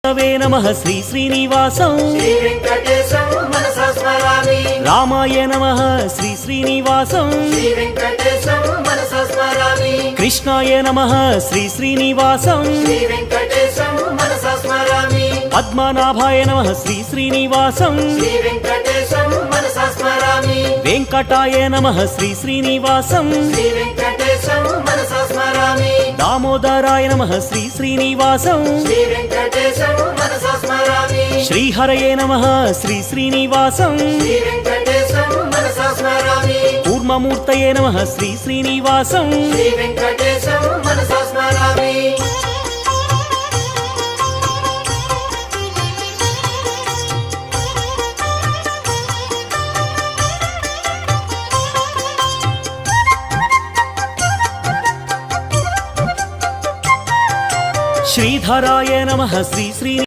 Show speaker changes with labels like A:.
A: नमः श्री श्रीनिवासं
B: श्री वेंकटेशं मनसा स्मरामि।
A: रामाय नमः श्री श्रीनिवासं
B: श्री वेंकटेशं मनसा स्मरामि।
A: कृष्णाय नमः श्री श्रीनिवासं
B: श्री वेंकटेशं मनसा स्मरामि।
A: पद्मनाभाय नमः श्री श्रीनिवासं
B: श्री वेंकटेशं मनसा स्मरामि।
A: वेंकटाय नमः श्री श्रीनिवासं
B: श्री वेंकटेशं मनसा स्मरामि।
A: दामोदराय नमः श्री श्रीनिवासं
B: श्री वेंकटेशं मनसा स्मरामि।
A: श्रीहरये नमः श्री श्रीनिवासं
B: श्री वेंकटेशं मनसा स्मरामि।
A: कूर्ममूर्तये नमः श्री श्रीनिवासं
B: श्री वेंकटेशं मनसा स्मरामि।
A: श्रीधराय नमः श्री श्री